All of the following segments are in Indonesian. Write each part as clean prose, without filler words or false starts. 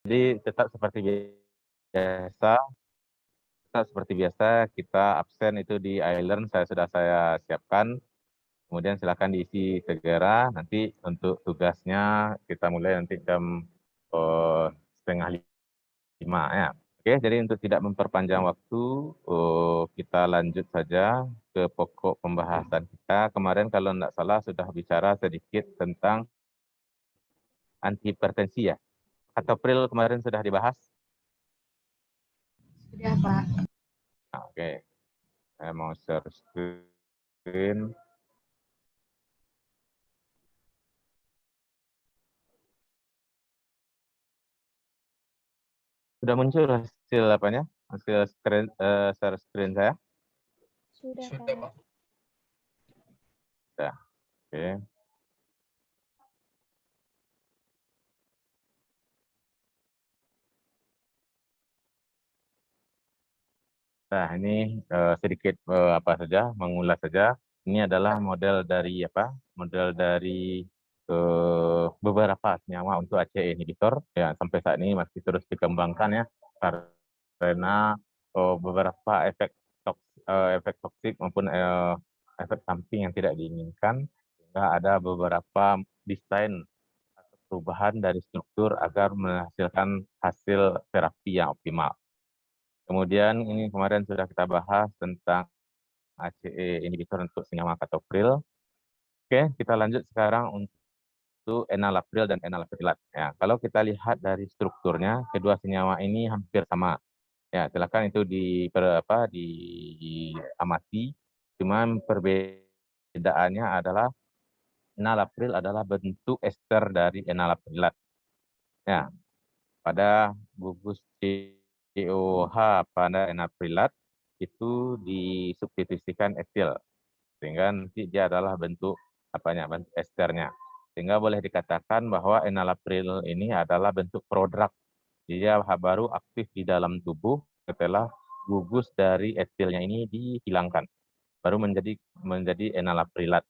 Jadi biasa, tetap seperti biasa kita absen itu di iLearn sudah saya siapkan. Kemudian silakan diisi segera. Nanti untuk tugasnya kita mulai nanti jam 4:30 ya. Oke, jadi untuk tidak memperpanjang waktu, kita lanjut saja ke pokok pembahasan kita. Kemarin kalau tidak salah sudah bicara sedikit tentang antihipertensi ya. Atau April kemarin sudah dibahas? Sudah, Pak. Nah, oke, saya mau share screen. Sudah muncul hasil apanya? Hasil share screen saya? Sudah, Pak. Sudah. Oke. Nah, ini sedikit apa saja, mengulas saja. Ini adalah model dari apa? Model dari beberapa senyawa untuk ACE inhibitor ya sampai saat ini masih terus dikembangkan ya karena beberapa efek toksik maupun efek samping yang tidak diinginkan sehingga ada beberapa desain atau perubahan dari struktur agar menghasilkan hasil terapi yang optimal. Kemudian ini kemarin sudah kita bahas tentang ACE inhibitor untuk senyawa captopril. Oke, kita lanjut sekarang untuk enalapril dan enalaprilat. Ya, kalau kita lihat dari strukturnya, kedua senyawa ini hampir sama. Ya, silakan itu diamati. Cuman perbedaannya adalah enalapril adalah bentuk ester dari enalaprilat. Ya, pada gugus COH pada enalaprilat itu disubstitusikan etil sehingga nanti dia adalah bentuk bentuk esternya. Sehingga boleh dikatakan bahwa enalapril ini adalah bentuk prodrug. Dia baru aktif di dalam tubuh setelah gugus dari etilnya ini dihilangkan, baru menjadi enalaprilat.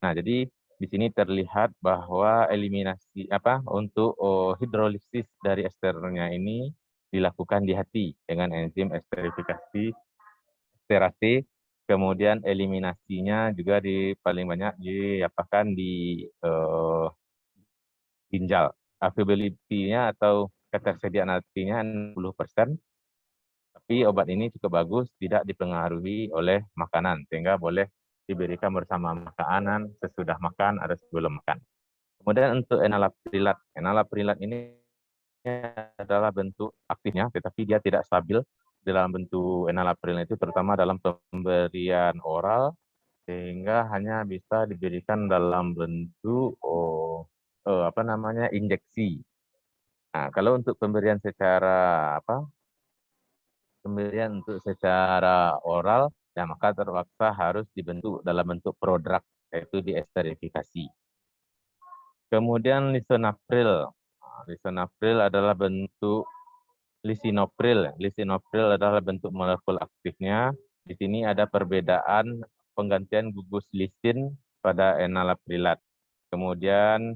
Nah, jadi di sini terlihat bahwa eliminasi untuk hidrolisis dari esternya ini dilakukan di hati dengan enzim esterifikasi esterase. Kemudian eliminasinya juga paling banyak diapakan di ginjal. Availability-nya atau ketersediaan artinya 60%, tapi obat ini cukup bagus, tidak dipengaruhi oleh makanan, sehingga boleh diberikan bersama makanan, sesudah makan, atau sebelum makan. Kemudian untuk enalaprilat ini adalah bentuk aktifnya, tetapi dia tidak stabil dalam bentuk enalapril itu, terutama dalam pemberian oral, sehingga hanya bisa diberikan dalam bentuk injeksi. Nah, kalau untuk pemberian untuk secara oral, ya maka terpaksa harus dibentuk dalam bentuk prodrug, yaitu diesterifikasi. Kemudian lisinopril. Lisinopril adalah bentuk lisinopril. Lisinopril adalah bentuk molekul aktifnya. Di sini ada perbedaan penggantian gugus lisin pada enalaprilat. Kemudian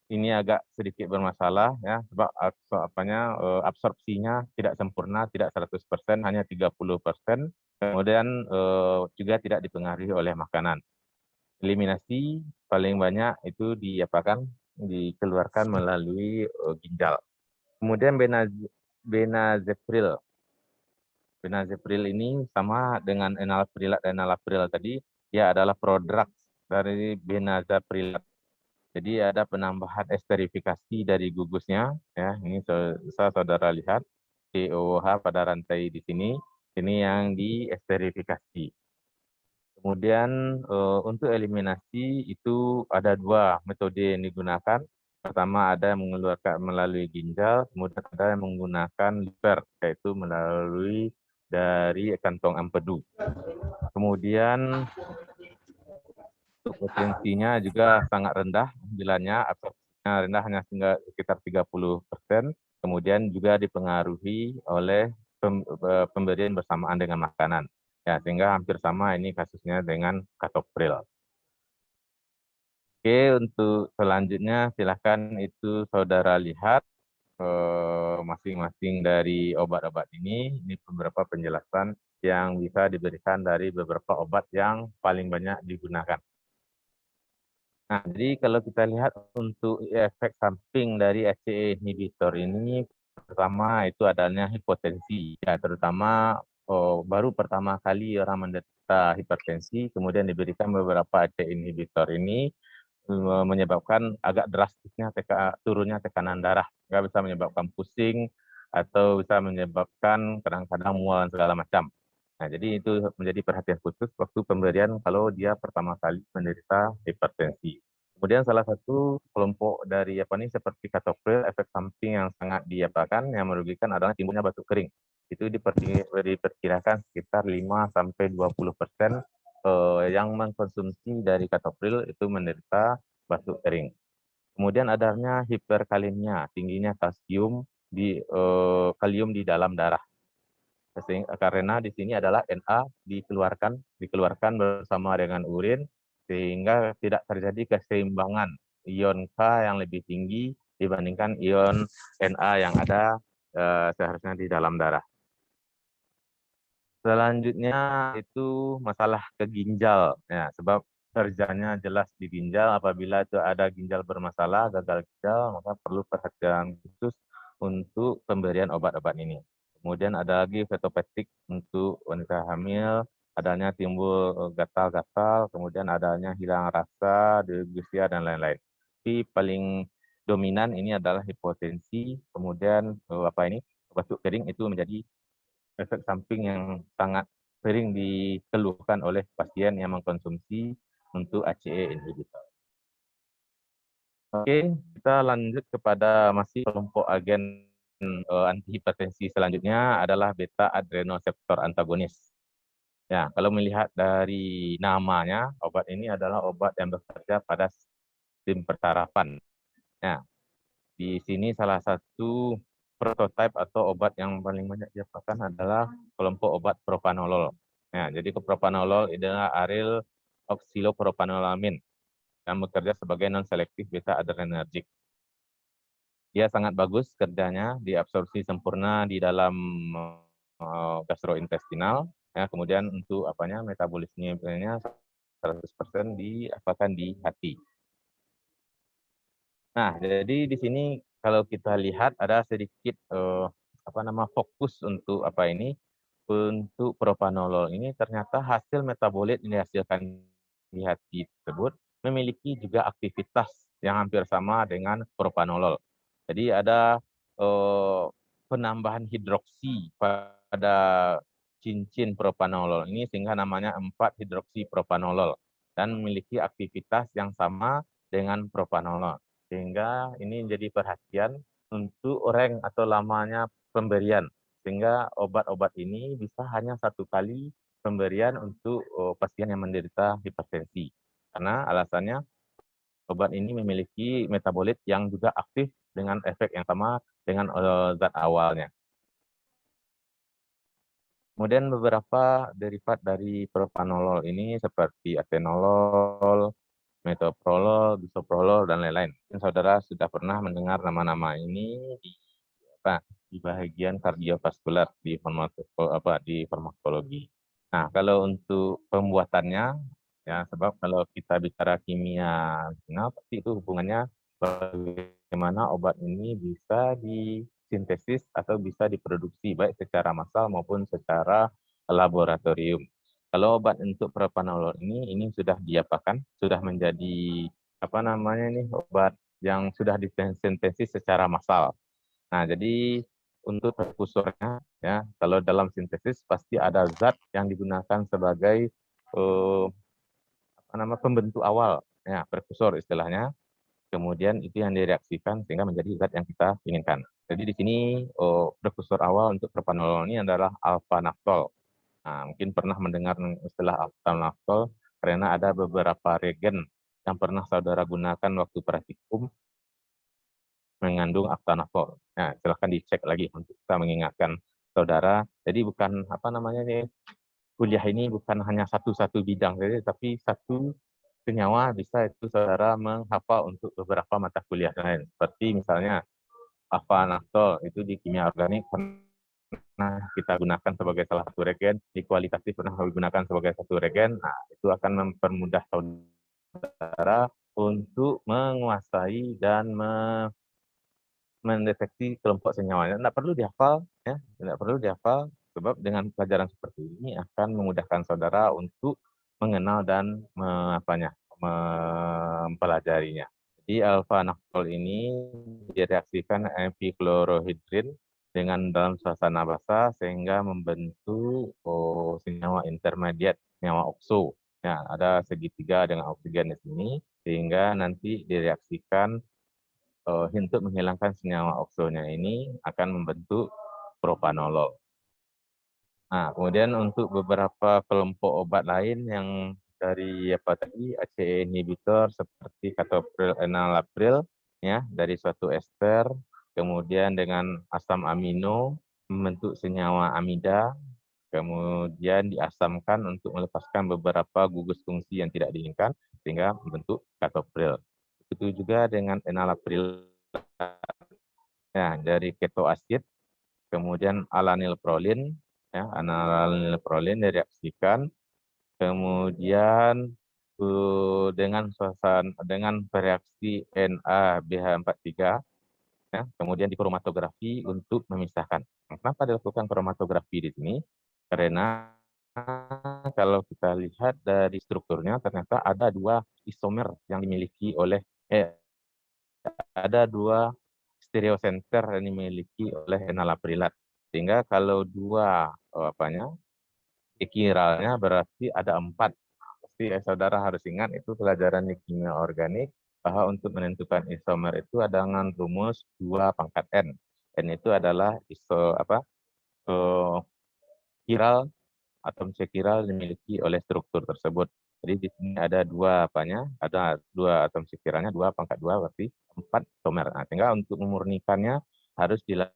ini agak sedikit bermasalah ya sebab absorpsinya tidak sempurna, tidak 100%, hanya 30%. Kemudian juga tidak dipengaruhi oleh makanan. Eliminasi paling banyak itu dikeluarkan melalui ginjal. Kemudian benazepril. Benazepril ini sama dengan enalaprilat dan enalapril tadi, dia adalah prodrug dari benazeprilat. Jadi ada penambahan esterifikasi dari gugusnya, ya. Ini saudara lihat COH pada rantai di sini, ini yang diesterifikasi. Kemudian untuk eliminasi itu ada dua metode yang digunakan. Pertama ada yang mengeluarkan melalui ginjal, kemudian ada yang menggunakan liver, yaitu melalui dari kantong empedu. Kemudian untuk potensinya juga sangat rendah, bilanya absorpsinya rendah, hanya sekitar 30%. Kemudian juga dipengaruhi oleh pemberian bersamaan dengan makanan. Ya, sehingga hampir sama ini kasusnya dengan captopril. Oke, untuk selanjutnya silakan itu saudara lihat masing-masing dari obat-obat ini beberapa penjelasan yang bisa diberikan dari beberapa obat yang paling banyak digunakan. Nah, jadi kalau kita lihat untuk efek samping dari ACE inhibitor ini, pertama itu adanya hipotensi, ya terutama baru pertama kali orang menderita hipertensi, kemudian diberikan beberapa ACE inhibitor ini menyebabkan agak drastisnya turunnya tekanan darah, nggak bisa menyebabkan pusing atau bisa menyebabkan kadang-kadang mual dan segala macam. Nah, jadi itu menjadi perhatian khusus waktu pemberian kalau dia pertama kali menderita hipertensi. Kemudian salah satu kelompok dari seperti katopril, efek samping yang sangat diapakan yang merugikan adalah timbulnya batuk kering. Itu diperkirakan sekitar 5-20% yang mengkonsumsi dari katopril itu menderita batuk kering. Kemudian adanya hiperkalemia, tingginya kalium di dalam darah. Karena di sini adalah Na dikeluarkan bersama dengan urin sehingga tidak terjadi keseimbangan ion K yang lebih tinggi dibandingkan ion Na yang ada seharusnya di dalam darah. Selanjutnya itu masalah ke ginjal, ya, sebab kerjanya jelas di ginjal. Apabila itu ada ginjal bermasalah, gagal ginjal, maka perlu perhatian khusus untuk pemberian obat-obat ini. Kemudian ada lagi fetopetik untuk wanita hamil, adanya timbul gatal-gatal, kemudian adanya hilang rasa, dysgeusia, dan lain-lain. Tapi paling dominan ini adalah hipotensi, kemudian batuk kering itu menjadi efek samping yang sangat sering dikeluhkan oleh pasien yang mengkonsumsi untuk ACE inhibitor. Oke, kita lanjut kepada masih kelompok agen antihipertensi selanjutnya adalah beta adrenoseptor antagonis. Ya, kalau melihat dari namanya, obat ini adalah obat yang bekerja pada sistem persarafan. Ya, di sini salah satu prototipe atau obat yang paling banyak diapakan adalah kelompok obat propanolol. Ya, jadi propanolol adalah aryl oksilopropanolamin yang bekerja sebagai non-selektif beta adrenergic. Dia sangat bagus kerjanya, diabsorpsi sempurna di dalam gastrointestinal. Ya, kemudian untuk metabolismenya 100% diapakan di hati. Nah, jadi di sini kalau kita lihat ada sedikit fokus untuk untuk propanolol ini ternyata hasil metabolit yang dihasilkan di hati tersebut memiliki juga aktivitas yang hampir sama dengan propanolol. Jadi ada penambahan hidroksi pada cincin propanolol ini sehingga namanya 4-hidroksipropanolol dan memiliki aktivitas yang sama dengan propanolol. Sehingga ini menjadi perhatian untuk orang atau lamanya pemberian. Sehingga obat-obat ini bisa hanya satu kali pemberian untuk pasien yang menderita hipertensi. Karena alasannya obat ini memiliki metabolit yang juga aktif dengan efek yang sama dengan zat awalnya. Kemudian beberapa derivat dari propanolol ini seperti atenolol, metoprolol, bisoprolol, dan lain-lain. Saudara sudah pernah mendengar nama-nama ini di bagian kardiovaskular di farmakologi. Nah, kalau untuk pembuatannya, ya sebab kalau kita bicara kimia, nah pasti itu hubungannya bagaimana obat ini bisa disintesis atau bisa diproduksi baik secara massal maupun secara laboratorium. Kalau obat untuk propanolol ini sudah diapakan, sudah menjadi obat yang sudah disintesis secara massal. Nah, jadi untuk prekursornya ya, kalau dalam sintesis pasti ada zat yang digunakan sebagai pembentuk awal, ya, prekursor istilahnya. Kemudian itu yang direaksikan sehingga menjadi zat yang kita inginkan. Jadi di sini prekursor awal untuk propanolol ini adalah alpha naftol. Nah, mungkin pernah mendengar istilah alpha naftol karena ada beberapa regen yang pernah saudara gunakan waktu praktikum mengandung aktanafol. Nah, silahkan dicek lagi untuk kita mengingatkan saudara. Jadi bukan kuliah ini bukan hanya satu bidang, tapi satu senyawa bisa itu saudara menghafal untuk beberapa mata kuliah lain. Seperti misalnya alpha-naftol itu di kimia organik pernah kita gunakan sebagai salah satu regen, di kualitatif pernah digunakan sebagai satu regen. Nah, itu akan mempermudah saudara untuk menguasai dan mendeteksi kelompok senyawanya. Tidak perlu dihafal, ya, tidak perlu dihafal, sebab dengan pelajaran seperti ini akan memudahkan saudara untuk mengenal dan mempelajarinya. Jadi alpha-naftol ini direaksikan epichlorohydrin dengan dalam suasana basah sehingga membentuk senyawa intermediate, senyawa okso. Ya, ada segitiga dengan oksigen di sini sehingga nanti direaksikan untuk menghilangkan senyawa oksonya ini akan membentuk propanolol. Nah, kemudian untuk beberapa kelompok obat lain yang dari ACE inhibitor seperti captopril enalapril ya dari suatu ester, kemudian dengan asam amino membentuk senyawa amida, kemudian diasamkan untuk melepaskan beberapa gugus fungsi yang tidak diinginkan sehingga membentuk captopril. Itu juga dengan enalapril ya dari ketoasid, kemudian alanilprolin ya, alanilprolin direaksikan, kemudian dengan bereaksi NaBH43 ya, kemudian dikromatografi untuk memisahkan. Kenapa dilakukan kromatografi di sini? Karena kalau kita lihat dari strukturnya ternyata ada dua isomer yang dimiliki oleh ada dua stereocenter yang dimiliki oleh enalaprilat. Sehingga kalau dua ikiralnya berarti ada 4. Pasti saudara harus ingat itu pelajaran di kimia organik bahwa untuk menentukan isomer itu ada dengan rumus 2 pangkat N. N itu adalah kiral atom sekiral dimiliki oleh struktur tersebut. Jadi di sini ada ada dua atom sekiralnya, 2 pangkat 2 berarti 4 isomer. Nah, sehingga untuk memurnikannya harus dilakukan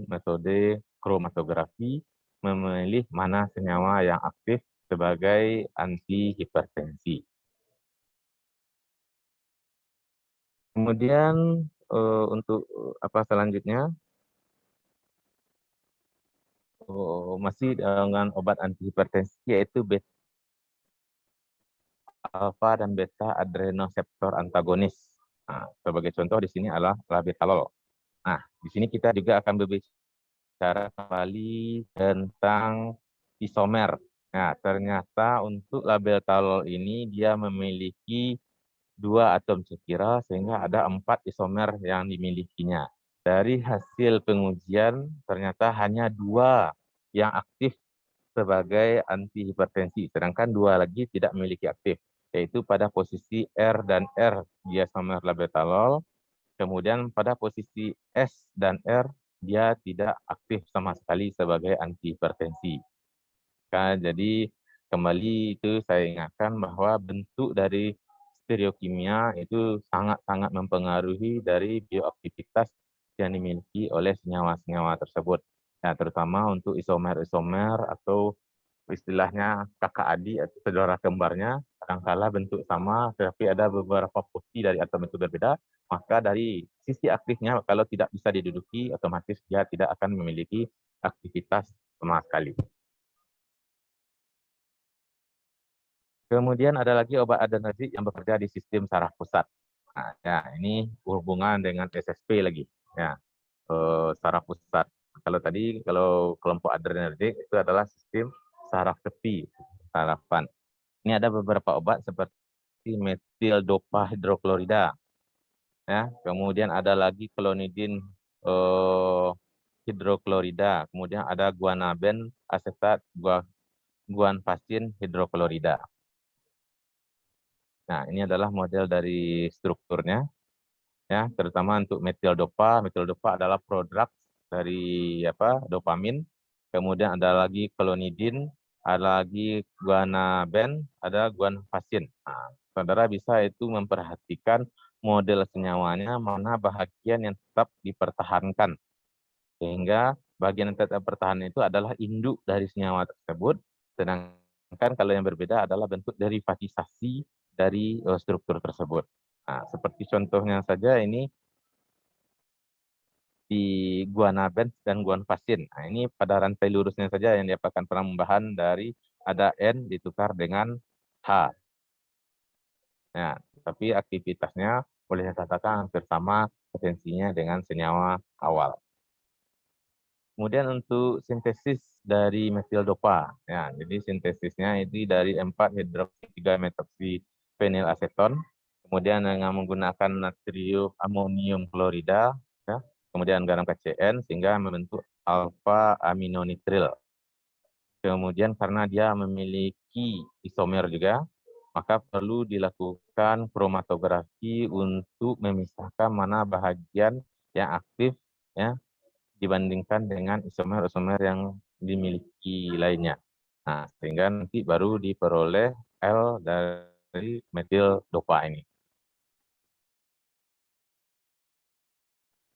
metode kromatografi, memilih mana senyawa yang aktif sebagai antihipertensi. Kemudian untuk selanjutnya masih dengan obat antihipertensi yaitu alfa dan beta adrenoseptor antagonis. Nah, sebagai contoh di sini adalah labetalol. Nah, di sini kita juga akan berbicara kembali tentang isomer. Nah, ternyata untuk labetalol ini dia memiliki 2 atom sekiral sehingga ada 4 isomer yang dimilikinya. Dari hasil pengujian ternyata hanya 2 yang aktif sebagai antihipertensi, sedangkan 2 lagi tidak memiliki aktif, yaitu pada posisi R dan R dia isomer labetalol, kemudian pada posisi S dan R dia tidak aktif sama sekali sebagai antihipertensi. Jadi kembali itu saya ingatkan bahwa bentuk dari stereokimia itu sangat-sangat mempengaruhi dari bioaktivitas yang dimiliki oleh senyawa-senyawa tersebut. Nah, terutama untuk isomer-isomer atau istilahnya kakak adik atau saudara kembarnya, kadangkala bentuk sama tetapi ada beberapa posisi dari atom itu berbeda, maka dari sisi aktifnya kalau tidak bisa diduduki otomatis dia tidak akan memiliki aktivitas sama sekali. Kemudian ada lagi obat adrenergik yang bekerja di sistem saraf pusat. Nah, ya, ini hubungan dengan SSP lagi. Ya, saraf pusat. Kalau kelompok adrenergik itu adalah sistem saraf tepi, sarafan. Ini ada beberapa obat seperti metil dopa hidroklorida. Ya, kemudian ada lagi klonidin hidroklorida, kemudian ada guanaben asetat guanfacin hidroklorida. Nah, ini adalah model dari strukturnya, ya, terutama untuk metil dopa. Metil dopa adalah produk dari dopamin. Kemudian ada lagi klonidin, ada lagi guanaben, ada guanfacin. Nah, saudara bisa itu memperhatikan model senyawanya mana bagian yang tetap dipertahankan, sehingga bagian yang tetap bertahan itu adalah induk dari senyawa tersebut, sedangkan Kan kalau yang berbeda adalah bentuk derivatisasi dari struktur tersebut. Nah, seperti contohnya saja ini di guanabens dan guanfacin. Nah, ini pada rantai lurusnya saja yang didapatkan penambahan dari ada N ditukar dengan H. Nah, tapi aktivitasnya boleh dikatakan hampir sama potensinya dengan senyawa awal. Kemudian untuk sintesis dari metil dopa, ya, jadi sintesisnya itu dari 4-hidroksi-3-metoksifenilaseton, kemudian dengan menggunakan natrium amonium klorida, ya, kemudian garam KCN sehingga membentuk alfa aminonitril. Kemudian karena dia memiliki isomer juga, maka perlu dilakukan kromatografi untuk memisahkan mana bahagian yang aktif, ya, dibandingkan dengan isomer-isomer yang dimiliki lainnya. Nah, sehingga nanti baru diperoleh L dari metil dopa ini.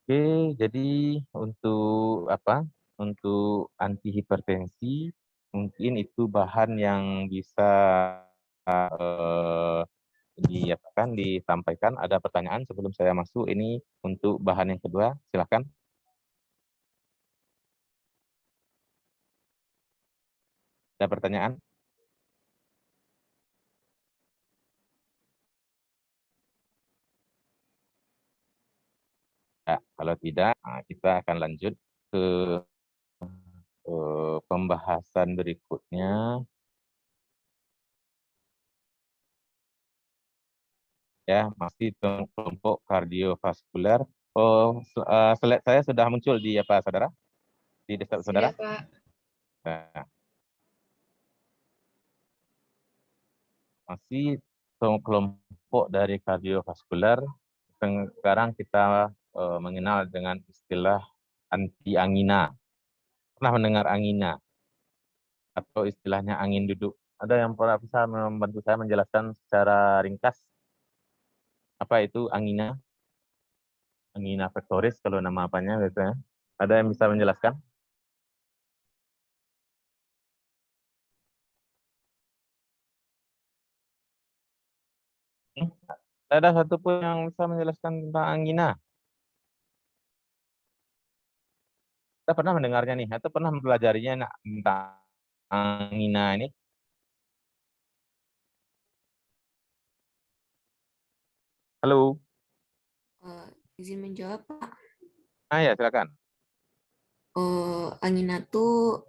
Oke, jadi untuk apa? Untuk antihipertensi mungkin itu bahan yang bisa disampaikan. Ada pertanyaan sebelum saya masuk ini untuk bahan yang kedua, silakan. Ada pertanyaan? Ya, kalau tidak, kita akan lanjut ke pembahasan berikutnya. Ya, masih kelompok kardiovaskuler. Slide saya sudah muncul di apa, saudara? Di desktop saudara? Sudah, Pak. Nah, masih kelompok dari kardiovaskuler. Sekarang kita mengenal dengan istilah anti-angina. Pernah mendengar angina atau istilahnya angin duduk? Ada yang pernah bisa membantu saya menjelaskan secara ringkas apa itu angina? Angina pectoris kalau nama apanya biasanya. Ada yang bisa menjelaskan? Tidak ada satupun yang bisa menjelaskan tentang angina. Kita pernah mendengarnya nih, atau pernah mempelajarinya tentang angina ini? Halo? Izin menjawab, Pak. Ya, silakan. Angina tuh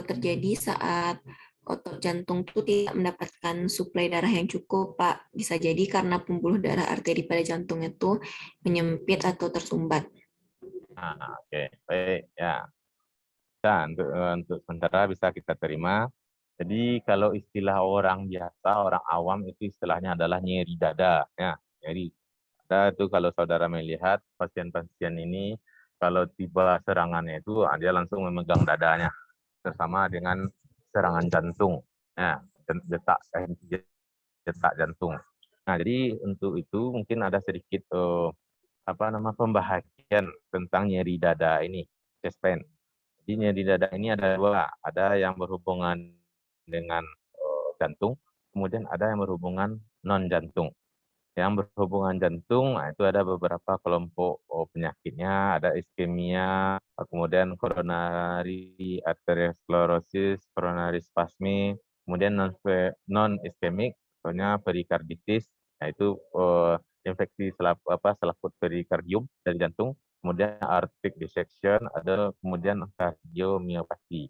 terjadi saat otot jantung tuh tidak mendapatkan suplai darah yang cukup, Pak. Bisa jadi karena pembuluh darah arteri pada jantungnya tuh menyempit atau tersumbat. Oke, baik ya. Nah, untuk sementara bisa kita terima. Jadi kalau istilah orang biasa, orang awam itu istilahnya adalah nyeri dada. Ya, nyeri dada itu kalau saudara melihat pasien-pasien ini, kalau tiba serangannya itu dia langsung memegang dadanya bersama dengan serangan jantung. Ya, detak detak jantung. Nah, jadi untuk itu mungkin ada sedikit pembahagian tentang nyeri dada ini, chest pain. Jadi nyeri dada ini ada dua, ada yang berhubungan dengan jantung, kemudian ada yang berhubungan non jantung. Yang berhubungan jantung, itu ada beberapa kelompok penyakitnya, ada iskemia, kemudian coronary arteriosclerosis, coronary spasme, kemudian non iskemik, contohnya perikarditis, yaitu infeksi selaput perikardium dari jantung, kemudian aortic dissection, ada kemudian kardiomiopati.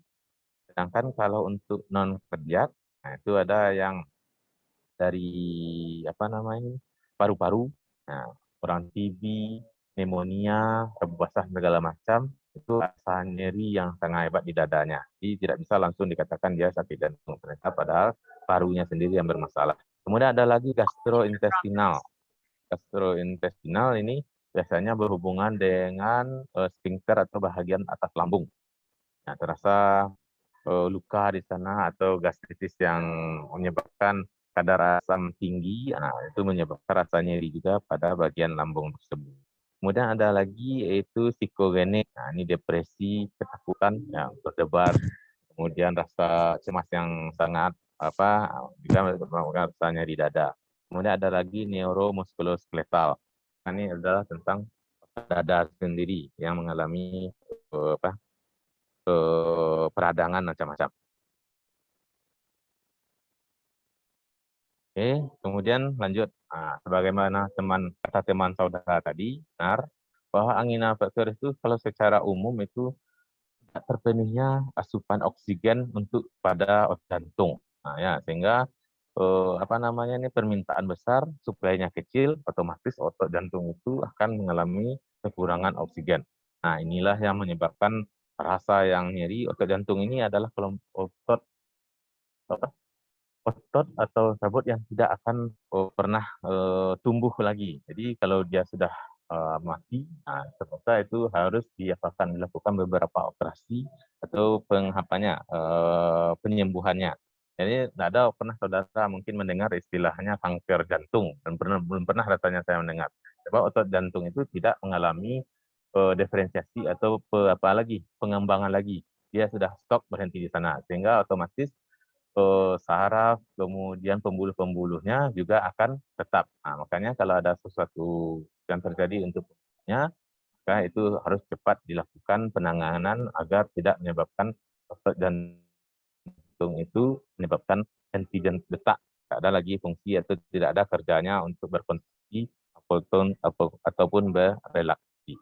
Sedangkan kalau untuk non kardiak, itu ada yang dari paru-paru, nah, orang TB, pneumonia, rebus basah segala macam, itu rasa nyeri yang sangat hebat di dadanya. Jadi tidak bisa langsung dikatakan dia sakit jantung, ternyata padahal parunya sendiri yang bermasalah. Kemudian ada lagi gastrointestinal. Gastrointestinal ini biasanya berhubungan dengan sphincter atau bagian atas lambung. Nah, terasa luka di sana atau gastritis yang menyebabkan kadar asam tinggi, itu menyebabkan rasa nyeri juga pada bagian lambung tersebut. Kemudian ada lagi yaitu psikogenik, ini depresi, ketakutan yang berdebar, kemudian rasa cemas yang sangat juga menyebabkan rasa nyeri dada. Kemudian ada lagi neuromuskuloskeletal. Ini adalah tentang dada sendiri yang mengalami peradangan macam-macam. Oke, kemudian lanjut. Sebagaimana kata teman saudara tadi, benar bahwa angina pektoris itu kalau secara umum itu tidak terpenuhnya asupan oksigen untuk pada otot jantung. Ya, sehingga ini permintaan besar, suplainya kecil, otomatis otot jantung itu akan mengalami kekurangan oksigen. Nah, inilah yang menyebabkan rasa yang nyeri otot jantung ini adalah kelompok otot atau sabut yang tidak akan pernah tumbuh lagi. Jadi kalau dia sudah mati, ternyata itu harus dilakukan beberapa operasi atau penyembuhannya. Jadi tidak ada pernah saudara mungkin mendengar istilahnya kanker jantung, dan belum pernah rasanya saya mendengar. Sebab otot jantung itu tidak mengalami diferensiasi atau pengembangan lagi. Dia sudah stop berhenti di sana, sehingga otomatis saraf, kemudian pembuluh-pembuluhnya juga akan tetap. Makanya kalau ada sesuatu yang terjadi untuk pembuluhnya, maka itu harus cepat dilakukan penanganan agar tidak menyebabkan otot jantung itu menyebabkan henti detak, tidak ada lagi fungsi atau tidak ada kerjanya untuk berkontraksi ataupun berelaksasi.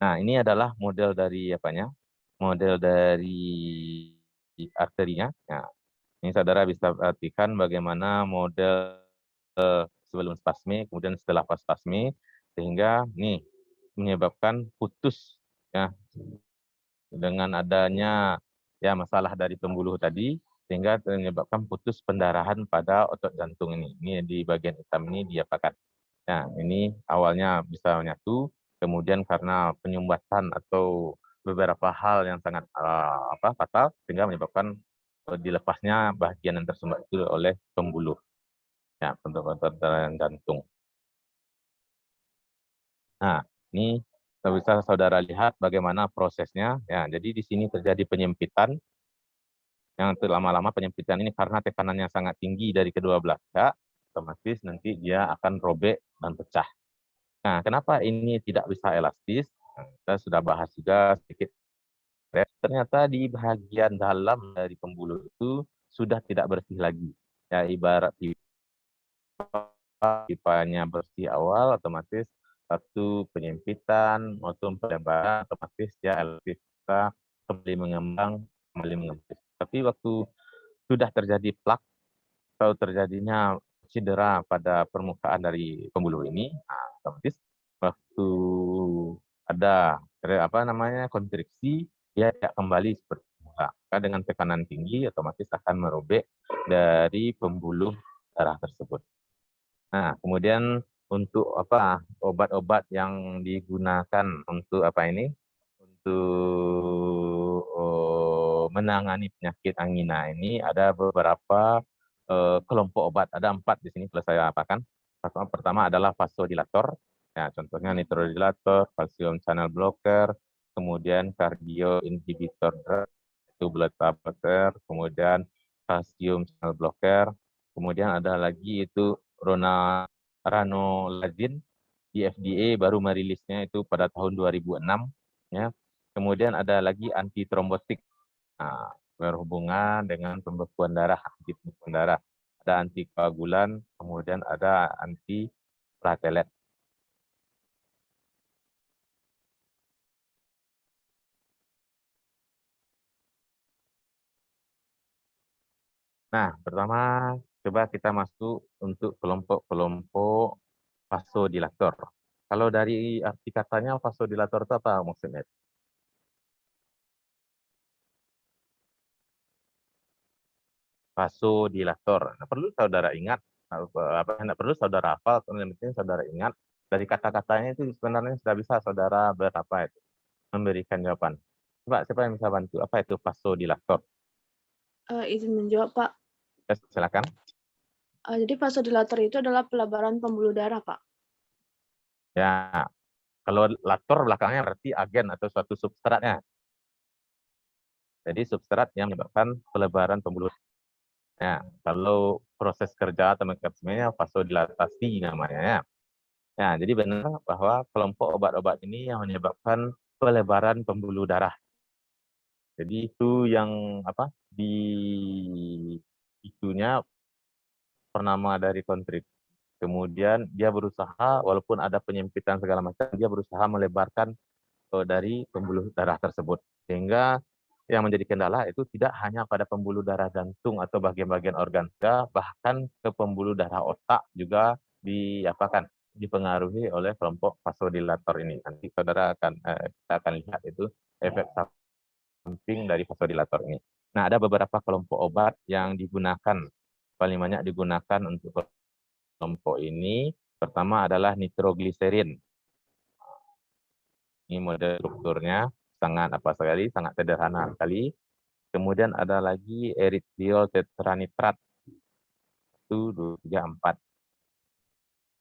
Nah, ini adalah model dari model dari arterinya. Nah, ini saudara bisa perhatikan bagaimana model sebelum spasme, kemudian setelah spasme, sehingga nih menyebabkan putus ya dengan adanya masalah dari pembuluh tadi, sehingga menyebabkan putus pendarahan pada otot jantung ini. Ini di bagian hitam ini diapakan. Nah, ini awalnya bisa menyatu, kemudian karena penyumbatan atau beberapa hal yang sangat fatal, sehingga menyebabkan dilepasnya bagian yang tersumbat itu oleh pembuluh. Ya, untuk otot jantung. Nah, ini bisa saudara lihat bagaimana prosesnya. Ya, jadi di sini terjadi penyempitan. Yang lama-lama penyempitan ini karena tekanannya sangat tinggi dari kedua belah pihak, otomatis nanti dia akan robek dan pecah. Nah, kenapa ini tidak bisa elastis? Nah, kita sudah bahas juga sedikit. Ternyata di bagian dalam dari pembuluh itu sudah tidak bersih lagi. Ya, ibarat pipanya bersih awal, otomatis satu penyempitan maupun pelebaran, otomatis ya elastis kita kembali mengembang. Tapi waktu sudah terjadi plak atau terjadinya cedera pada permukaan dari pembuluh ini, otomatis waktu ada kontriksi, dia tidak kembali seperti semula. Dengan tekanan tinggi, otomatis akan merobek dari pembuluh darah tersebut. Nah, kemudian untuk obat-obat yang digunakan untuk untuk menangani penyakit angina ini ada beberapa kelompok obat. Ada 4 di sini kalau saya apakan. Pertama adalah vasodilator, ya, contohnya nitrodilator, calcium channel blocker, kemudian cardio inhibitor, itu beta blocker, kemudian calcium channel blocker, kemudian ada lagi itu ranolazine. Di FDA baru merilisnya itu pada tahun 2006. Ya. Kemudian ada lagi antitrombotik, berhubungan dengan pembekuan darah, ada antikoagulan, kemudian ada antiplatelet. Nah, pertama coba kita masuk untuk kelompok-kelompok vasodilator. Kalau dari arti katanya vasodilator itu apa maksudnya? Vasodilator. Nah, perlu saudara ingat, tidak perlu saudara hafal, yang penting saudara ingat dari kata-katanya itu sebenarnya sudah bisa saudara memberikan jawaban. Coba siapa yang bisa bantu? Apa itu vasodilator? Izin menjawab, Pak. Ya, silakan. Jadi vasodilator itu adalah pelebaran pembuluh darah, Pak. Ya, kalau lator belakangnya berarti agen atau suatu substratnya. Jadi substrat yang menyebabkan pelebaran pembuluh. Ya, kalau proses kerja atau mekanismenya vasodilatasi namanya ya. Ya, jadi benar bahwa kelompok obat-obat ini yang menyebabkan pelebaran pembuluh darah. Jadi itu yang apa di isunya bernama dari kontrik. Kemudian dia berusaha walaupun ada penyempitan segala macam, dia berusaha melebarkan dari pembuluh darah tersebut. Sehingga yang menjadi kendala itu tidak hanya pada pembuluh darah jantung atau bagian-bagian organ, bahkan ke pembuluh darah otak juga dipengaruhi oleh kelompok vasodilator ini. Nanti saudara kita akan lihat itu efek samping dari vasodilator ini. Nah, ada beberapa kelompok obat yang digunakan, paling banyak digunakan untuk kelompok ini. Pertama adalah nitrogliserin. Ini model strukturnya sangat sangat sederhana sekali. Kemudian ada lagi erythriol tetranitrat 1, 2, 3, 4.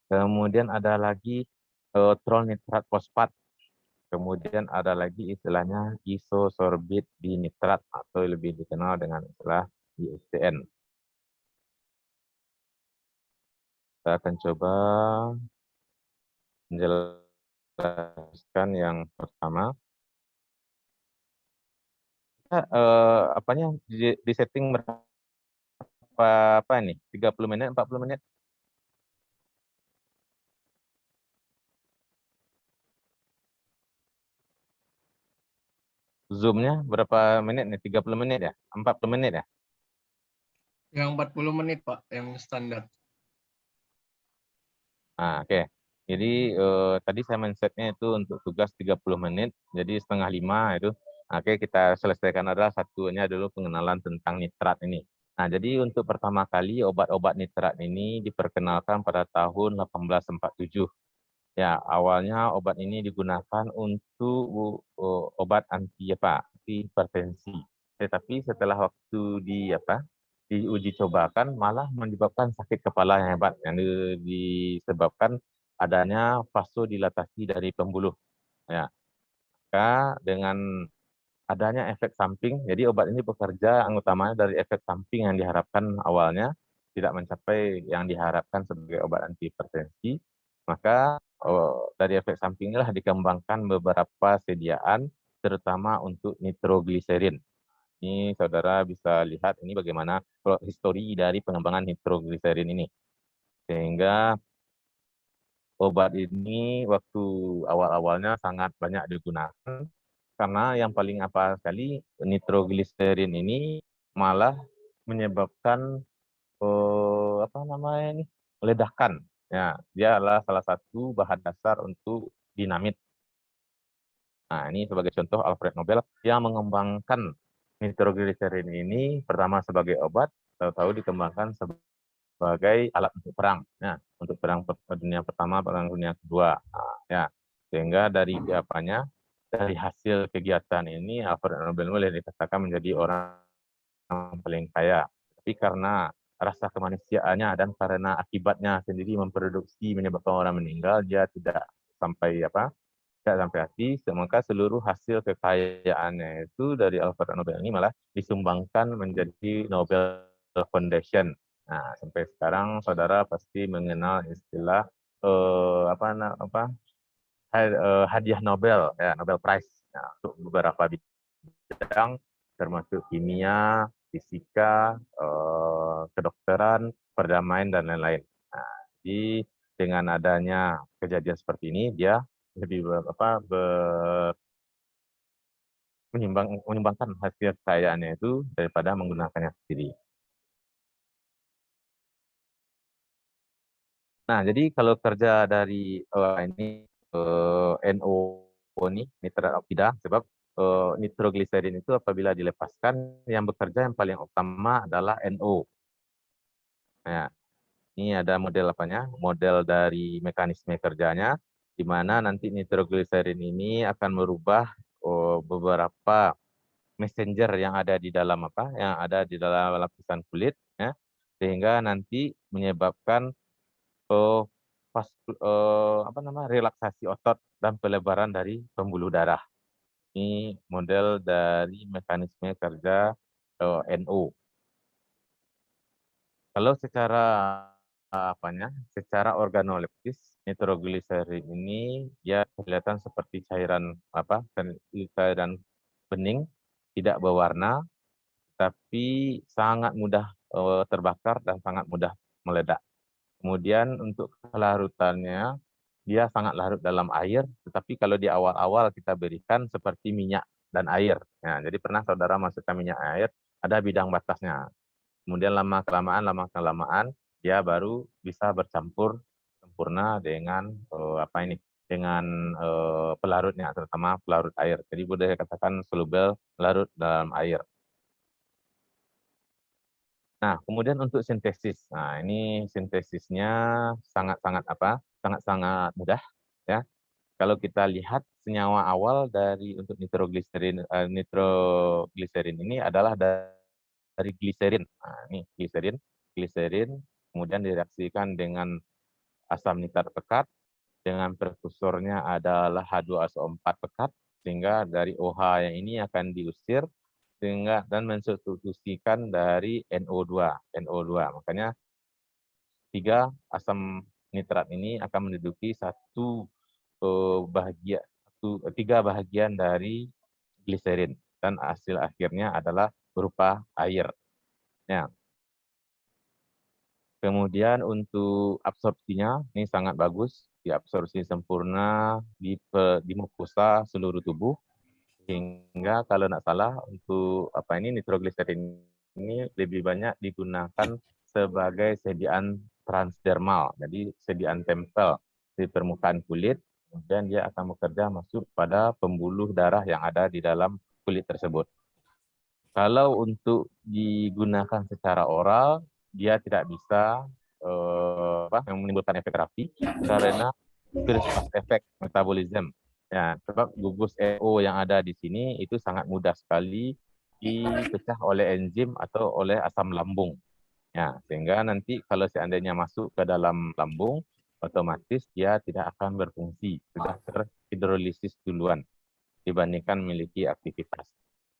Kemudian ada lagi trolnitrat fosfat. Kemudian ada lagi istilahnya isosorbit dinitrat atau lebih dikenal dengan istilah ISDN. Kita akan coba menjelaskan yang pertama. Apanya di setting apa nih? 30 menit, 40 menit? Zoom-nya berapa menit nih? 30 menit ya? 40 menit ya? Yang 40 menit, Pak, yang standar. Oke. Jadi tadi saya men-setnya itu untuk tugas 30 menit, jadi setengah 5 itu. Oke, kita selesaikan adalah satunya dulu pengenalan tentang nitrat ini. Nah, jadi untuk pertama kali obat-obat nitrat ini diperkenalkan pada tahun 1847. Ya, awalnya obat ini digunakan untuk obat anti hipertensi. Tetapi setelah waktu diuji cobakan malah menyebabkan sakit kepala yang hebat yang disebabkan adanya vasodilatasi dari pembuluh. Ya, maka dengan adanya efek samping, jadi obat ini bekerja utamanya dari efek samping yang diharapkan awalnya tidak mencapai yang diharapkan sebagai obat anti hipertensi, maka dari efek samping inilah dikembangkan beberapa sediaan, terutama untuk nitrogliserin. Ini saudara bisa lihat ini bagaimana histori dari pengembangan nitrogliserin ini. Sehingga obat ini waktu awal-awalnya sangat banyak digunakan, karena yang paling sekali nitrogliserin ini malah menyebabkan ledakan. Ya, dia adalah salah satu bahan dasar untuk dinamit. Nah, ini sebagai contoh Alfred Nobel yang mengembangkan nitrogliserin ini pertama sebagai obat, tahu-tahu dikembangkan sebagai alat untuk perang. Nah, untuk perang dunia pertama, perang dunia kedua. Nah, ya, sehingga dari dari hasil kegiatan ini Alfred Nobel boleh dikatakan menjadi orang paling kaya. Tapi karena rasa kemanusiaannya dan karena akibatnya sendiri memproduksi menyebabkan orang meninggal, dia tidak sampai hati, maka seluruh hasil kekayaannya itu dari Alfred Nobel ini malah disumbangkan menjadi Nobel Foundation. Nah, sampai sekarang saudara pasti mengenal istilah hadiah Nobel, ya, Nobel Prize. Nah, untuk beberapa bidang termasuk kimia, fisika, kedokteran, perdamaian dan lain-lain. Nah, jadi dengan adanya kejadian seperti ini, dia lebih menyumbangkan hasil kekayaannya itu daripada menggunakannya sendiri. Nah, jadi kalau kerja dari ini NO ini nitrat oksida, sebab nitrogliserin itu apabila dilepaskan yang bekerja yang paling utama adalah NO. Nah, ini ada model model dari mekanisme kerjanya, di mana nanti nitrogliserin ini akan merubah beberapa messenger yang ada di dalam lapisan kulit, ya, sehingga nanti menyebabkan relaksasi otot dan pelebaran dari pembuluh darah. Ini model dari mekanisme kerja NO. Kalau secara secara organoleptis, nitrogliserin ini dia kelihatan seperti cairan cairan bening, tidak berwarna, tapi sangat mudah terbakar dan sangat mudah meledak. Kemudian untuk kelarutannya, dia sangat larut dalam air, tetapi kalau di awal-awal kita berikan seperti minyak dan air. Nah, jadi pernah saudara masukkan minyak air, ada bidang batasnya. Kemudian lama-kelamaan, dia baru bisa bercampur sempurna dengan dengan pelarutnya, terutama pelarut air. Jadi boleh katakan soluble larut dalam air. Nah, kemudian untuk sintesis. Nah, ini sintesisnya sangat-sangat mudah ya. Kalau kita lihat senyawa awal untuk nitrogliserin ini adalah dari gliserin. Nah, ini gliserin kemudian direaksikan dengan asam nitrat pekat, dengan prekursornya adalah H2SO4 pekat, sehingga dari OH yang ini akan diusir dan mensubstitusikan dari NO2. Makanya asam nitrat ini akan menduduki tiga bahagian dari gliserin, dan hasil akhirnya adalah berupa air. Ya. Kemudian untuk absorpsinya ini sangat bagus, diabsorpsi sempurna di mukosa seluruh tubuh, sehingga kalau tidak salah untuk nitrogliserin ini lebih banyak digunakan sebagai sediaan transdermal, jadi sediaan tempel di permukaan kulit, kemudian dia akan bekerja masuk pada pembuluh darah yang ada di dalam kulit tersebut. Kalau untuk digunakan secara oral, dia tidak bisa yang menimbulkan efek terapi karena first pass effect metabolism. Ya, sebab gugus EO yang ada di sini itu sangat mudah sekali dipecah oleh enzim atau oleh asam lambung. Ya, sehingga nanti kalau seandainya masuk ke dalam lambung, otomatis dia tidak akan berfungsi, sudah terhidrolisis duluan dibandingkan memiliki aktivitas.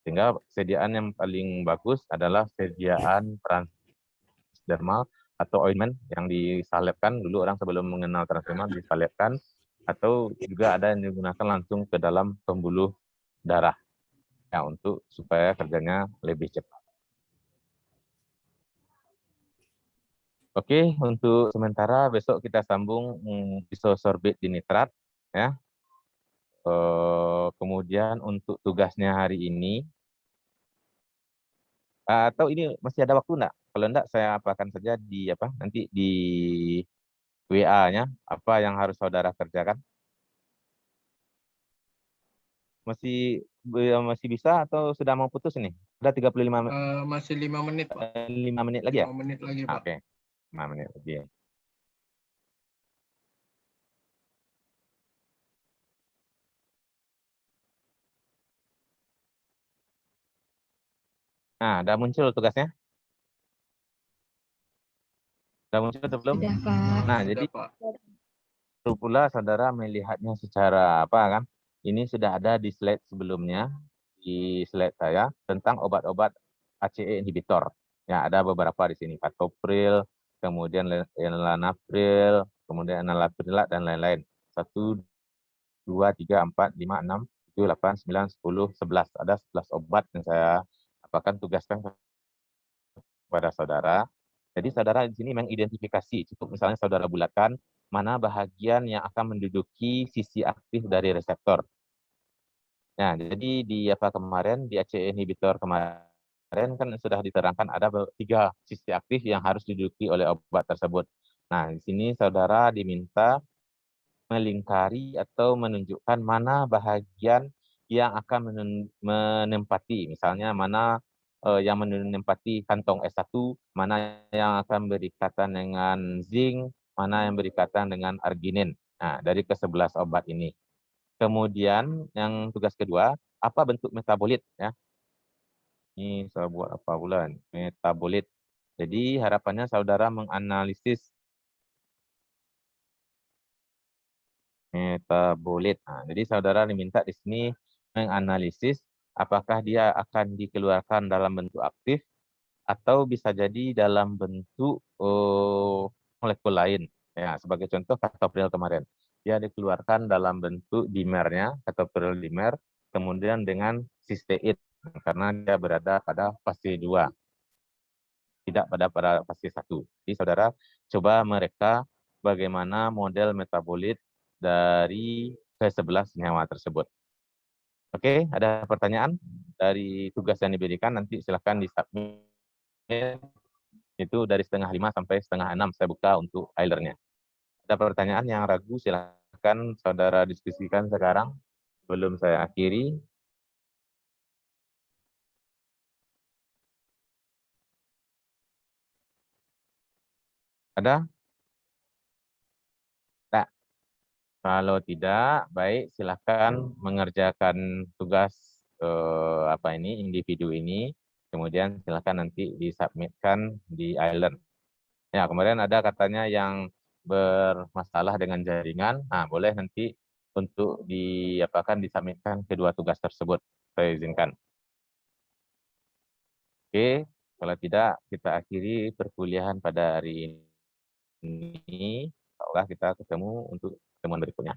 Sehingga sediaan yang paling bagus adalah sediaan transdermal atau ointment yang disalipkan. Dulu orang sebelum mengenal transdermal disalipkan, atau juga ada yang digunakan langsung ke dalam pembuluh darah ya, untuk supaya kerjanya lebih cepat. Oke, untuk sementara besok kita sambung isosorbit dinitrat ya. Kemudian untuk tugasnya hari ini, atau ini masih ada waktu enggak? Kalau enggak, saya apakan saja nanti di WA-nya apa yang harus saudara kerjakan. Masih bisa atau sudah mau putus ini? Ada 35 menit. Masih 5 menit, Pak. 5 menit lagi ya? 5 menit lagi, Pak. Oke. 5 menit lagi. Nah, udah muncul tugasnya? Udah muncul atau belum? Sudah, Pak. Nah, Sudah, jadi Pak. perlu pula saudara melihatnya secara ini sudah ada di slide sebelumnya, di slide saya tentang obat-obat ACE inhibitor. Ya, ada beberapa di sini, captopril, kemudian enalapril, kemudian enalaprilat dan lain-lain. 1, 2, 3, 4, 5, 6, 7, 8, 9, 10, 11. Ada 11 obat yang saya tugaskan kepada saudara. Jadi saudara di sini mengidentifikasi, cukup misalnya saudara bulatkan mana bahagian yang akan menduduki sisi aktif dari reseptor. Nah, jadi di kemarin di ACE inhibitor kemarin kan sudah diterangkan ada 3 sisi aktif yang harus diduduki oleh obat tersebut. Nah, di sini saudara diminta melingkari atau menunjukkan mana bahagian yang akan menempati, misalnya mana yang menempati kantong S1, mana yang akan berikatan dengan zinc, mana yang berikatan dengan arginin. Nah, dari ke-11 obat ini. Kemudian yang tugas kedua, apa bentuk metabolit ya? Ini saya buat apa bulan? Metabolit. Jadi harapannya saudara menganalisis metabolit. Nah, jadi saudara diminta di sini menganalisis apakah dia akan dikeluarkan dalam bentuk aktif atau bisa jadi dalam bentuk molekul lain. Ya, sebagai contoh captopril kemarin, dia dikeluarkan dalam bentuk dimernya, captopril dimer, kemudian dengan sistein karena dia berada pada fase 2, tidak pada fase 1. Jadi saudara coba mereka bagaimana model metabolit dari ke-11 senyawa tersebut. Oke, ada pertanyaan dari tugas yang diberikan, nanti silahkan di-submit. Itu dari 5:30 sampai 5:30 saya buka untuk Eulernya. Ada pertanyaan yang ragu, silahkan saudara diskusikan sekarang sebelum saya akhiri. Ada? Tak. Kalau tidak, baik silahkan mengerjakan tugas individu ini, kemudian silahkan nanti disubmitkan di Euler. Ya, kemarin ada katanya yang bermasalah dengan jaringan. Nah, boleh nanti untuk disubmitkan kedua tugas tersebut. Saya izinkan. Oke, kalau tidak kita akhiri perkuliahan pada hari ini. Insyaallah kita ketemu untuk pertemuan berikutnya.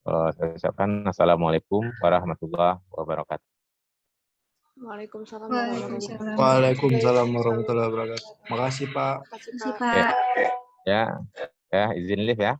Saya ucapkan assalamualaikum warahmatullahi wabarakatuh. Waalaikumsalam Waalaikumsalam. Waalaikumsalam warahmatullahi wabarakatuh. Makasih Pak. warahmatullahi wabarakatuh. Makasih, Pak. Ya, izin live ya.